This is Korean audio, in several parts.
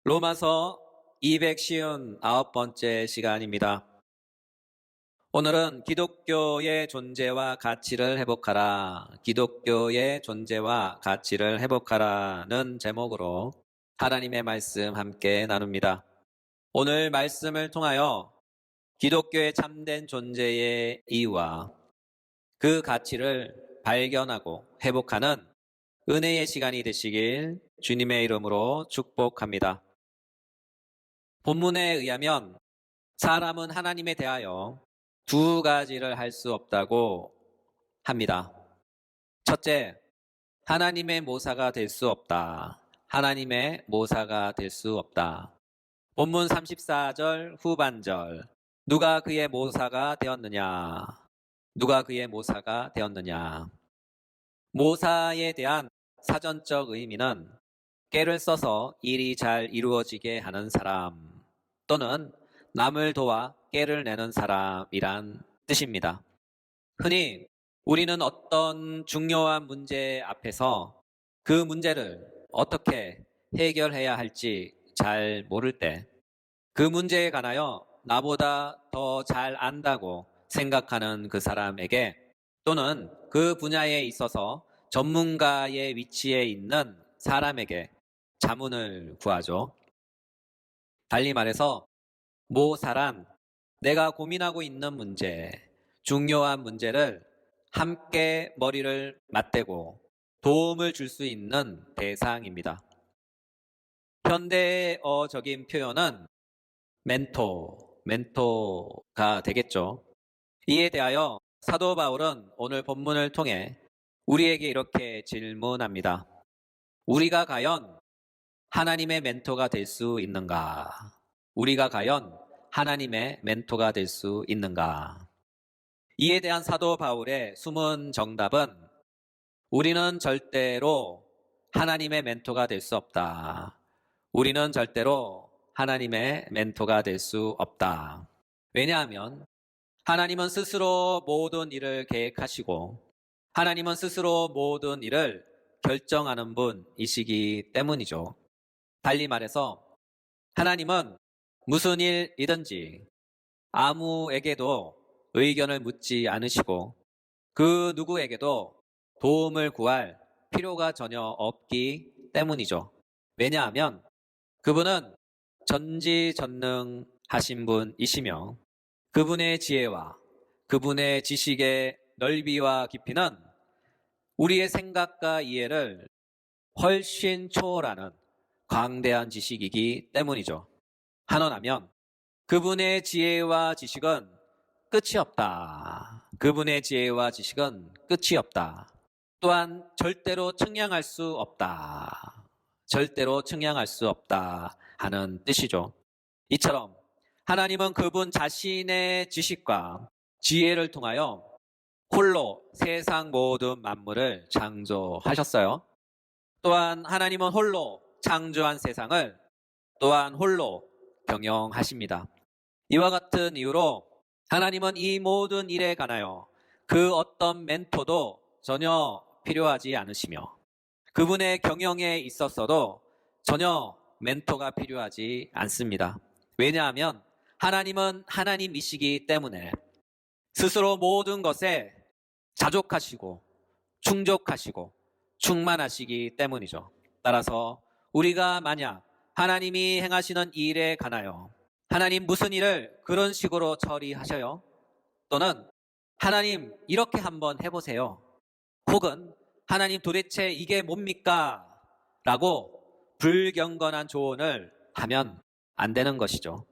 로마서 259번째 시간입니다. 오늘은 기독교의 존재와 가치를 회복하라, 기독교의 존재와 가치를 회복하라는 제목으로 하나님의 말씀 함께 나눕니다. 오늘 말씀을 통하여 기독교의 참된 존재의 이유와 그 가치를 발견하고 회복하는 은혜의 시간이 되시길 주님의 이름으로 축복합니다. 본문에 의하면 사람은 하나님에 대하여 두 가지를 할 수 없다고 합니다. 첫째, 하나님의 모사가 될 수 없다. 하나님의 모사가 될 수 없다. 본문 34절 후반절, 누가 그의 모사가 되었느냐? 누가 그의 모사가 되었느냐? 모사에 대한 사전적 의미는 꾀를 써서 일이 잘 이루어지게 하는 사람 또는 남을 도와 꾀를 내는 사람이란 뜻입니다. 흔히 우리는 어떤 중요한 문제 앞에서 그 문제를 어떻게 해결해야 할지 잘 모를 때 그 문제에 관하여 나보다 더 잘 안다고 생각하는 그 사람에게 또는 그 분야에 있어서 전문가의 위치에 있는 사람에게 자문을 구하죠. 달리 말해서 모사란 내가 고민하고 있는 문제, 중요한 문제를 함께 머리를 맞대고 도움을 줄 수 있는 대상입니다. 현대어적인 표현은 멘토가 되겠죠. 이에 대하여 사도 바울은 오늘 본문을 통해 우리에게 이렇게 질문합니다. 우리가 과연 하나님의 멘토가 될 수 있는가? 우리가 과연 하나님의 멘토가 될 수 있는가? 이에 대한 사도 바울의 숨은 정답은 우리는 절대로 하나님의 멘토가 될 수 없다. 우리는 절대로 하나님의 멘토가 될 수 없다. 왜냐하면 하나님은 스스로 모든 일을 계획하시고 하나님은 스스로 모든 일을 결정하는 분이시기 때문이죠. 달리 말해서 하나님은 무슨 일이든지 아무에게도 의견을 묻지 않으시고 그 누구에게도 도움을 구할 필요가 전혀 없기 때문이죠. 왜냐하면 그분은 전지전능하신 분이시며 그분의 지혜와 그분의 지식의 넓이와 깊이는 우리의 생각과 이해를 훨씬 초월하는 광대한 지식이기 때문이죠. 한원하면 그분의 지혜와 지식은 끝이 없다. 그분의 지혜와 지식은 끝이 없다. 또한 절대로 측량할 수 없다. 절대로 측량할 수 없다 하는 뜻이죠. 이처럼 하나님은 그분 자신의 지식과 지혜를 통하여 홀로 세상 모든 만물을 창조하셨어요. 또한 하나님은 홀로 창조한 세상을 또한 홀로 경영하십니다. 이와 같은 이유로 하나님은 이 모든 일에 관하여 그 어떤 멘토도 전혀 필요하지 않으시며 그분의 경영에 있었어도 전혀 멘토가 필요하지 않습니다. 왜냐하면 하나님은 하나님이시기 때문에 스스로 모든 것에 자족하시고 충족하시고 충만하시기 때문이죠. 따라서 우리가 만약 하나님이 행하시는 일에 관하여 하나님 무슨 일을 그런 식으로 처리하셔요? 또는 하나님 이렇게 한번 해보세요. 혹은 하나님 도대체 이게 뭡니까? 라고 불경건한 조언을 하면 안 되는 것이죠.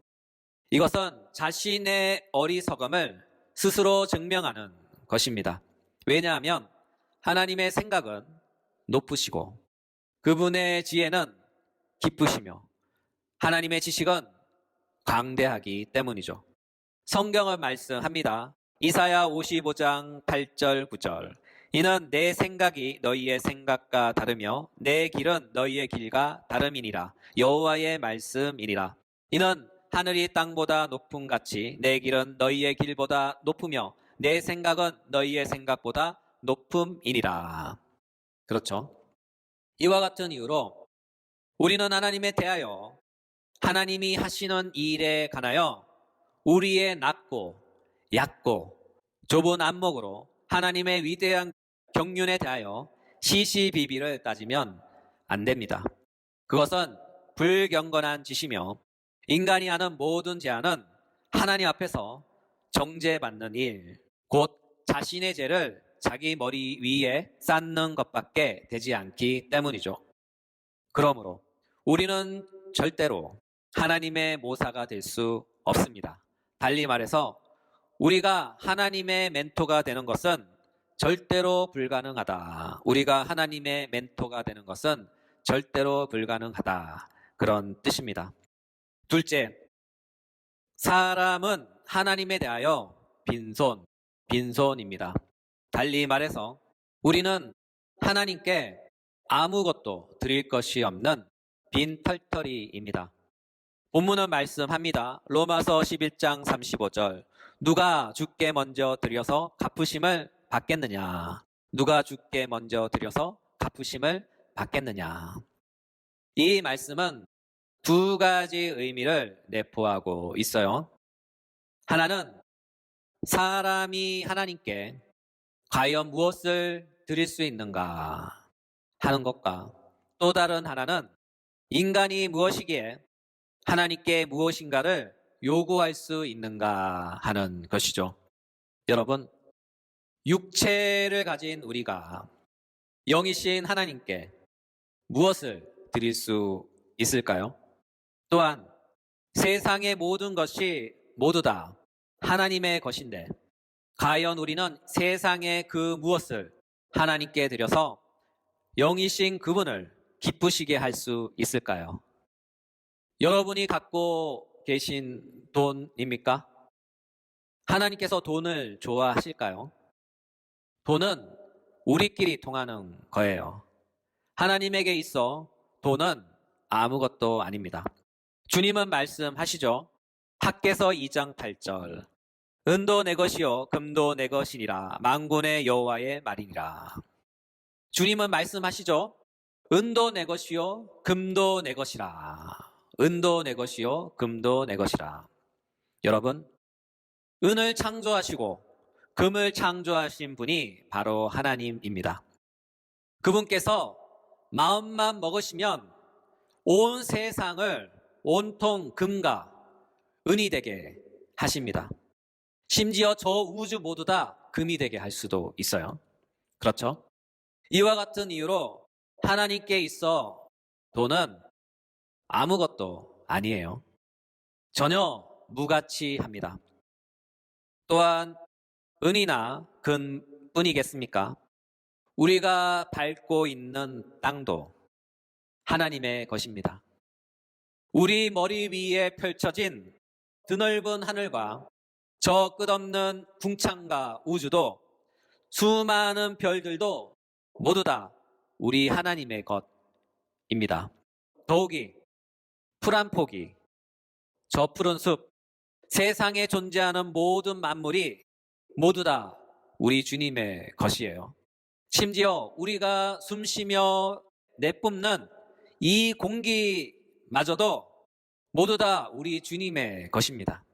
이것은 자신의 어리석음을 스스로 증명하는 것입니다. 왜냐하면 하나님의 생각은 높으시고 그분의 지혜는 깊으시며 하나님의 지식은 광대하기 때문이죠. 성경은 말씀합니다. 이사야 55장 8절 9절 이는 내 생각이 너희의 생각과 다르며 내 길은 너희의 길과 다름이니라. 여호와의 말씀이니라. 이는 하늘이 땅보다 높음 같이 내 길은 너희의 길보다 높으며 내 생각은 너희의 생각보다 높음이니라. 그렇죠. 이와 같은 이유로 우리는 하나님에 대하여 하나님이 하시는 일에 관하여 우리의 낮고 얕고 좁은 안목으로 하나님의 위대한 경륜에 대하여 시시비비를 따지면 안 됩니다. 그것은 불경건한 짓이며 인간이 하는 모든 제안은 하나님 앞에서 정죄받는 일, 곧 자신의 죄를 자기 머리 위에 쌓는 것밖에 되지 않기 때문이죠. 그러므로 우리는 절대로 하나님의 모사가 될 수 없습니다. 달리 말해서 우리가 하나님의 멘토가 되는 것은 절대로 불가능하다. 우리가 하나님의 멘토가 되는 것은 절대로 불가능하다. 그런 뜻입니다. 둘째, 사람은 하나님에 대하여 빈손입니다. 달리 말해서 우리는 하나님께 아무것도 드릴 것이 없는 빈털터리입니다. 본문은 말씀합니다. 로마서 11장 35절. 누가 주께 먼저 드려서 갚으심을 받겠느냐? 누가 주께 먼저 드려서 갚으심을 받겠느냐? 이 말씀은 두 가지 의미를 내포하고 있어요. 하나는 사람이 하나님께 과연 무엇을 드릴 수 있는가 하는 것과 또 다른 하나는 인간이 무엇이기에 하나님께 무엇인가를 요구할 수 있는가 하는 것이죠. 여러분, 육체를 가진 우리가 영이신 하나님께 무엇을 드릴 수 있을까요? 또한 세상의 모든 것이 모두 다 하나님의 것인데 과연 우리는 세상의 그 무엇을 하나님께 드려서 영이신 그분을 기쁘시게 할 수 있을까요? 여러분이 갖고 계신 돈입니까? 하나님께서 돈을 좋아하실까요? 돈은 우리끼리 통하는 거예요. 하나님에게 있어 돈은 아무것도 아닙니다. 주님은 말씀하시죠. 학개서 2장 8절. 은도 내 것이요 금도 내 것이니라 만군의 여호와의 말이니라. 주님은 말씀하시죠. 은도 내 것이요 금도 내 것이라. 은도 내 것이요 금도 내 것이라. 여러분, 은을 창조하시고 금을 창조하신 분이 바로 하나님입니다. 그분께서 마음만 먹으시면 온 세상을 온통 금과 은이 되게 하십니다. 심지어 저 우주 모두 다 금이 되게 할 수도 있어요. 그렇죠? 이와 같은 이유로 하나님께 있어 돈은 아무것도 아니에요. 전혀 무가치합니다. 또한 은이나 금뿐이겠습니까? 우리가 밟고 있는 땅도 하나님의 것입니다. 우리 머리 위에 펼쳐진 드넓은 하늘과 저 끝없는 궁창과 우주도 수많은 별들도 모두 다 우리 하나님의 것입니다. 더욱이 풀 한 포기, 저 푸른 숲, 세상에 존재하는 모든 만물이 모두 다 우리 주님의 것이에요. 심지어 우리가 숨쉬며 내뿜는 이 공기마저도 모두 다 우리 주님의 것입니다.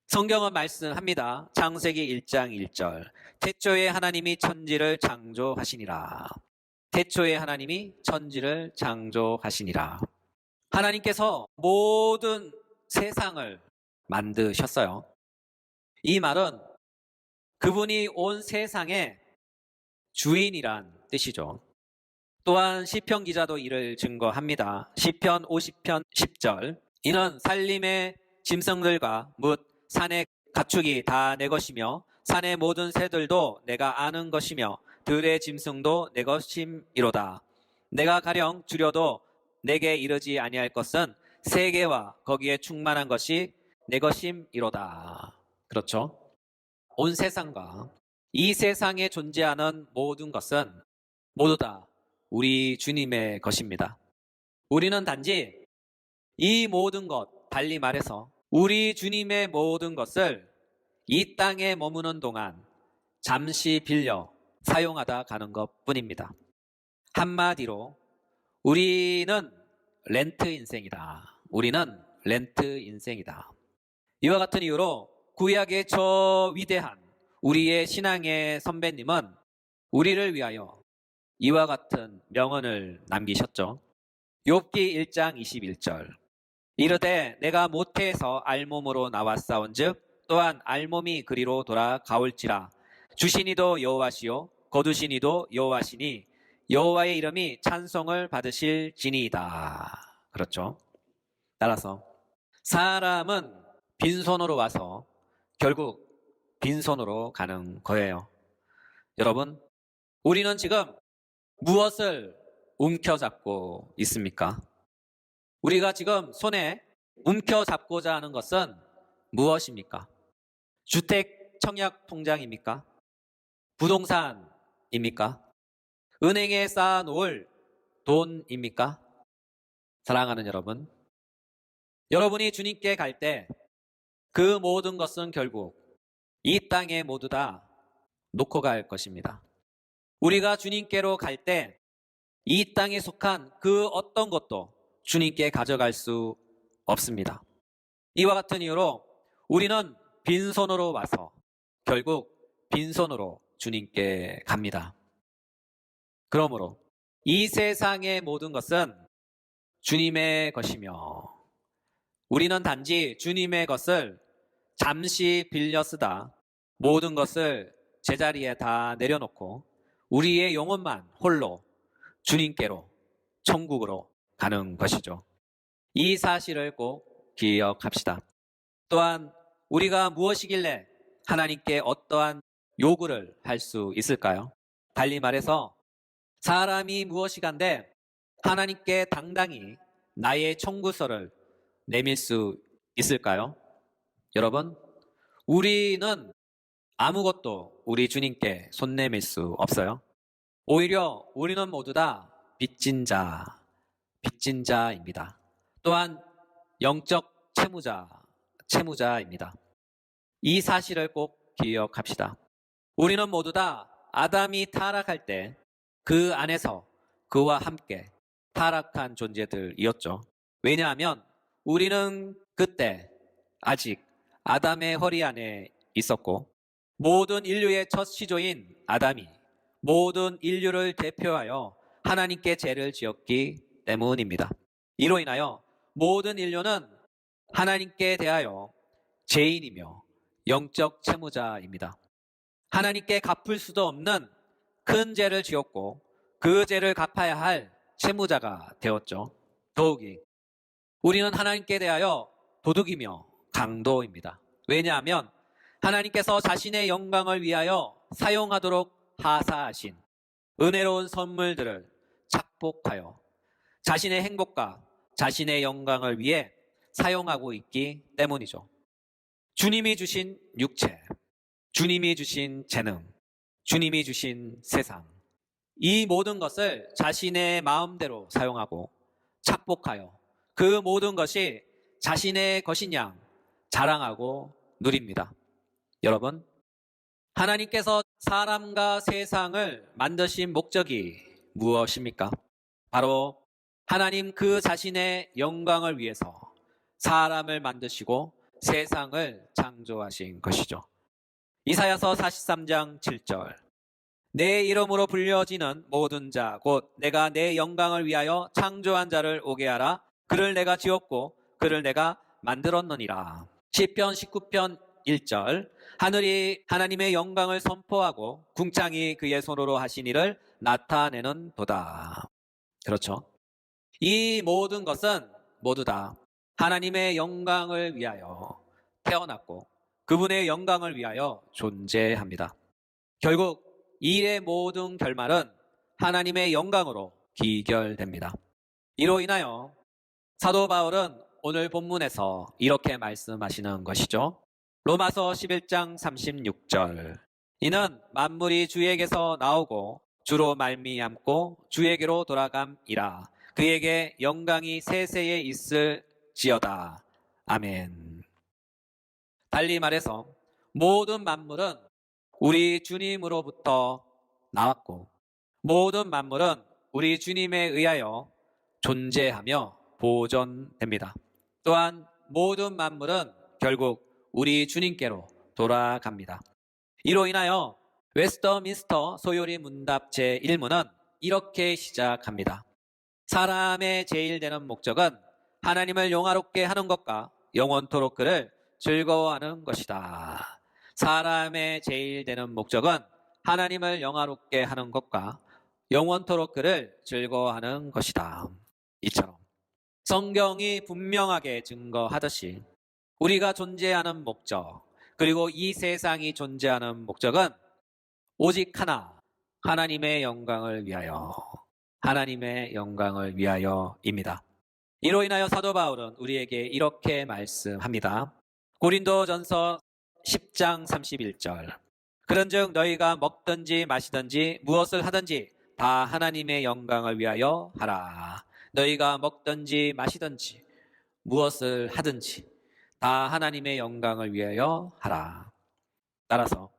성경은 말씀합니다. 창세기 1장 1절. 태초에 하나님이 천지를 창조하시니라. 태초에 하나님이 천지를 창조하시니라. 하나님께서 모든 세상을 만드셨어요. 이 말은 그분이 온 세상의 주인이란 뜻이죠. 또한 시편 기자도 이를 증거합니다. 시편 50편 10절. 이는 산림의 짐승들과 뭇 산의 가축이 다 내 것이며 산의 모든 새들도 내가 아는 것이며 들의 짐승도 내 것임이로다. 내가 가령 줄여도 내게 이르지 아니할 것은 세계와 거기에 충만한 것이 내 것임이로다. 그렇죠? 온 세상과 이 세상에 존재하는 모든 것은 모두 다 우리 주님의 것입니다. 우리는 단지 이 모든 것, 달리 말해서 우리 주님의 모든 것을 이 땅에 머무는 동안 잠시 빌려 사용하다 가는 것 뿐입니다. 한마디로 우리는 렌트 인생이다. 우리는 렌트 인생이다. 이와 같은 이유로 구약의 저 위대한 우리의 신앙의 선배님은 우리를 위하여 이와 같은 명언을 남기셨죠. 욥기 1장 21절. 이르되 내가 모태에서 알몸으로 나왔사온즉 또한 알몸이 그리로 돌아가올지라. 주신 이도 여호와시요 거두신 이도 여호와시니 여호와의 이름이 찬송을 받으실지니이다. 그렇죠. 따라서 사람은 빈손으로 와서 결국 빈손으로 가는 거예요. 여러분, 우리는 지금 무엇을 움켜잡고 있습니까? 우리가 지금 손에 움켜잡고자 하는 것은 무엇입니까? 주택 청약 통장입니까? 부동산입니까? 은행에 쌓아놓을 돈입니까? 사랑하는 여러분, 여러분이 주님께 갈 때 그 모든 것은 결국 이 땅에 모두 다 놓고 갈 것입니다. 우리가 주님께로 갈 때 이 땅에 속한 그 어떤 것도 주님께 가져갈 수 없습니다. 이와 같은 이유로 우리는 빈손으로 와서 결국 빈손으로 주님께 갑니다. 그러므로 이 세상의 모든 것은 주님의 것이며 우리는 단지 주님의 것을 잠시 빌려 쓰다 모든 것을 제자리에 다 내려놓고 우리의 영혼만 홀로 주님께로 천국으로 가는 것이죠. 이 사실을 꼭 기억합시다. 또한 우리가 무엇이길래 하나님께 어떠한 요구를 할 수 있을까요? 달리 말해서 사람이 무엇이간데 하나님께 당당히 나의 청구서를 내밀 수 있을까요? 여러분, 우리는 아무것도 우리 주님께 손 내밀 수 없어요. 오히려 우리는 모두 다 빚진 자입니다. 또한 영적 채무자입니다. 이 사실을 꼭 기억합시다. 우리는 모두 다 아담이 타락할 때 그 안에서 그와 함께 타락한 존재들이었죠. 왜냐하면 우리는 그때 아직 아담의 허리 안에 있었고 모든 인류의 첫 시조인 아담이 모든 인류를 대표하여 하나님께 죄를 지었기 때문입니다. 이로 인하여 모든 인류는 하나님께 대하여 죄인이며 영적 채무자입니다. 하나님께 갚을 수도 없는 큰 죄를 지었고 그 죄를 갚아야 할 채무자가 되었죠. 더욱이 우리는 하나님께 대하여 도둑이며 강도입니다. 왜냐하면 하나님께서 자신의 영광을 위하여 사용하도록 하사하신 은혜로운 선물들을 착복하여 자신의 행복과 자신의 영광을 위해 사용하고 있기 때문이죠. 주님이 주신 육체, 주님이 주신 재능, 주님이 주신 세상, 이 모든 것을 자신의 마음대로 사용하고 착복하여 그 모든 것이 자신의 것인 양 자랑하고 누립니다. 여러분, 하나님께서 사람과 세상을 만드신 목적이 무엇입니까? 바로 하나님 그 자신의 영광을 위해서 사람을 만드시고 세상을 창조하신 것이죠. 이사야서 43장 7절. 내 이름으로 불려지는 모든 자 곧 내가 내 영광을 위하여 창조한 자를 오게 하라. 그를 내가 지었고 그를 내가 만들었느니라. 시편 19편 1절. 하늘이 하나님의 영광을 선포하고 궁창이 그의 손으로 하신 일을 나타내는 도다. 그렇죠. 이 모든 것은 모두 다 하나님의 영광을 위하여 태어났고 그분의 영광을 위하여 존재합니다. 결국 이 일의 모든 결말은 하나님의 영광으로 기결됩니다. 이로 인하여 사도 바울은 오늘 본문에서 이렇게 말씀하시는 것이죠. 로마서 11장 36절. 이는 만물이 주에게서 나오고 주로 말미암고 주에게로 돌아감이라. 그에게 영광이 세세에 있을지어다. 아멘. 달리 말해서 모든 만물은 우리 주님으로부터 나왔고 모든 만물은 우리 주님에 의하여 존재하며 보존됩니다. 또한 모든 만물은 결국 우리 주님께로 돌아갑니다. 이로 인하여 웨스터민스터 소요리 문답 제1문은 이렇게 시작합니다. 사람의 제일 되는 목적은 하나님을 영화롭게 하는 것과 영원토록 그를 즐거워하는 것이다. 사람의 제일 되는 목적은 하나님을 영화롭게 하는 것과 영원토록 그를 즐거워하는 것이다. 이처럼 성경이 분명하게 증거하듯이 우리가 존재하는 목적, 그리고 이 세상이 존재하는 목적은 오직 하나, 하나님의 영광을 위하여, 하나님의 영광을 위하여입니다. 이로 인하여 사도 바울은 우리에게 이렇게 말씀합니다. 고린도전서 10장 31절. 그런즉 너희가 먹든지 마시든지 무엇을 하든지 다 하나님의 영광을 위하여 하라. 너희가 먹든지 마시든지 무엇을 하든지 다 하나님의 영광을 위하여 하라. 따라서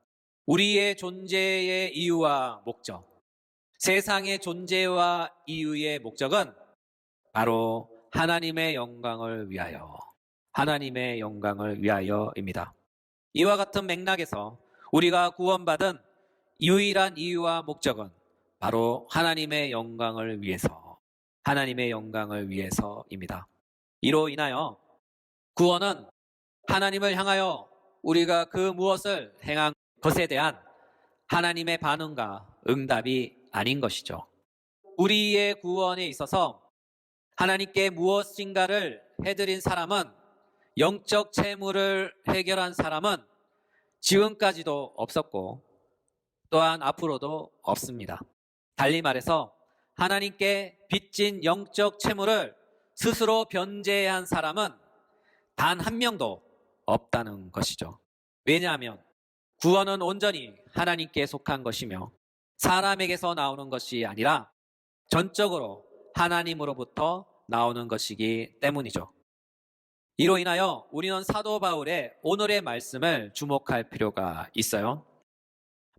우리의 존재의 이유와 목적, 세상의 존재와 이유의 목적은 바로 하나님의 영광을 위하여, 하나님의 영광을 위하여입니다. 이와 같은 맥락에서 우리가 구원받은 유일한 이유와 목적은 바로 하나님의 영광을 위해서, 하나님의 영광을 위해서입니다. 이로 인하여 구원은 하나님을 향하여 우리가 그 무엇을 행한 것에 대한 하나님의 반응과 응답이 아닌 것이죠. 우리의 구원에 있어서 하나님께 무엇인가를 해드린 사람은, 영적 채무를 해결한 사람은 지금까지도 없었고 또한 앞으로도 없습니다. 달리 말해서 하나님께 빚진 영적 채무를 스스로 변제한 사람은 단 한 명도 없다는 것이죠. 왜냐하면 구원은 온전히 하나님께 속한 것이며 사람에게서 나오는 것이 아니라 전적으로 하나님으로부터 나오는 것이기 때문이죠. 이로 인하여 우리는 사도 바울의 오늘의 말씀을 주목할 필요가 있어요.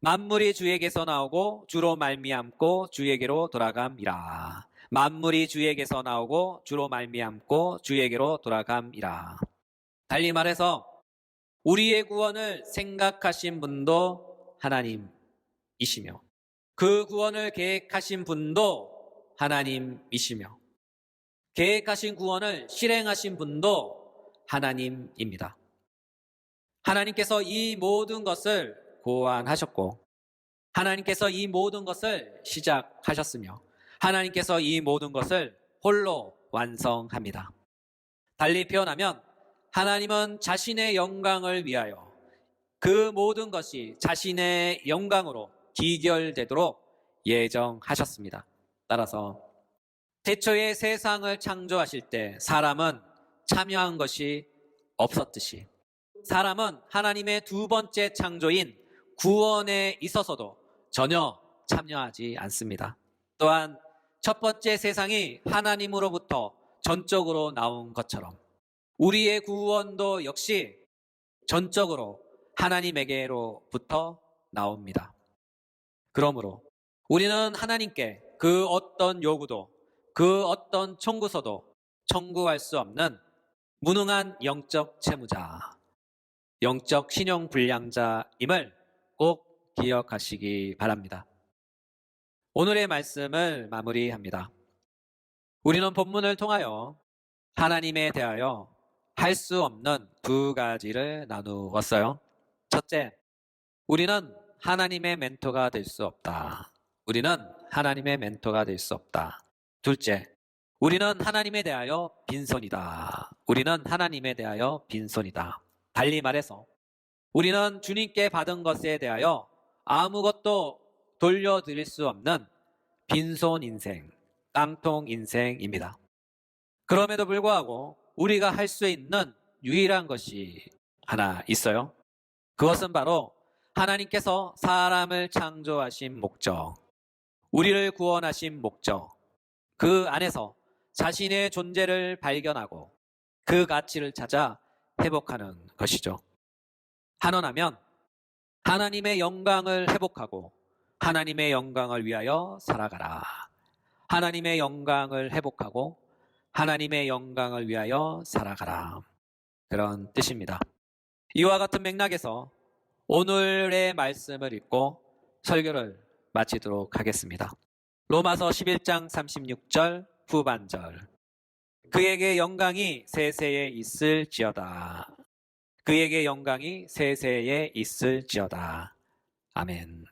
만물이 주에게서 나오고 주로 말미암고 주에게로 돌아감이라. 만물이 주에게서 나오고 주로 말미암고 주에게로 돌아감이라. 달리 말해서 우리의 구원을 생각하신 분도 하나님이시며 그 구원을 계획하신 분도 하나님이시며 계획하신 구원을 실행하신 분도 하나님입니다. 하나님께서 이 모든 것을 고안하셨고 하나님께서 이 모든 것을 시작하셨으며 하나님께서 이 모든 것을 홀로 완성합니다. 달리 표현하면 하나님은 자신의 영광을 위하여 그 모든 것이 자신의 영광으로 기결되도록 예정하셨습니다. 따라서 태초에 세상을 창조하실 때 사람은 참여한 것이 없었듯이 사람은 하나님의 두 번째 창조인 구원에 있어서도 전혀 참여하지 않습니다. 또한 첫 번째 세상이 하나님으로부터 전적으로 나온 것처럼 우리의 구원도 역시 전적으로 하나님에게로부터 나옵니다. 그러므로 우리는 하나님께 그 어떤 요구도 그 어떤 청구서도 청구할 수 없는 무능한 영적 채무자, 영적 신용불량자임을 꼭 기억하시기 바랍니다. 오늘의 말씀을 마무리합니다. 우리는 본문을 통하여 하나님에 대하여 할 수 없는 두 가지를 나누었어요. 첫째, 우리는 하나님의 멘토가 될 수 없다. 우리는 하나님의 멘토가 될 수 없다. 둘째, 우리는 하나님에 대하여 빈손이다. 우리는 하나님에 대하여 빈손이다. 달리 말해서 우리는 주님께 받은 것에 대하여 아무것도 돌려드릴 수 없는 빈손 인생, 깡통 인생입니다. 그럼에도 불구하고 우리가 할 수 있는 유일한 것이 하나 있어요. 그것은 바로 하나님께서 사람을 창조하신 목적, 우리를 구원하신 목적, 그 안에서 자신의 존재를 발견하고 그 가치를 찾아 회복하는 것이죠. 한원하면 하나님의 영광을 회복하고 하나님의 영광을 위하여 살아가라. 하나님의 영광을 회복하고 하나님의 영광을 위하여 살아가라. 그런 뜻입니다. 이와 같은 맥락에서 오늘의 말씀을 읽고 설교를 마치도록 하겠습니다. 로마서 11장 36절 후반절. 그에게 영광이 세세에 있을지어다. 그에게 영광이 세세에 있을지어다. 아멘.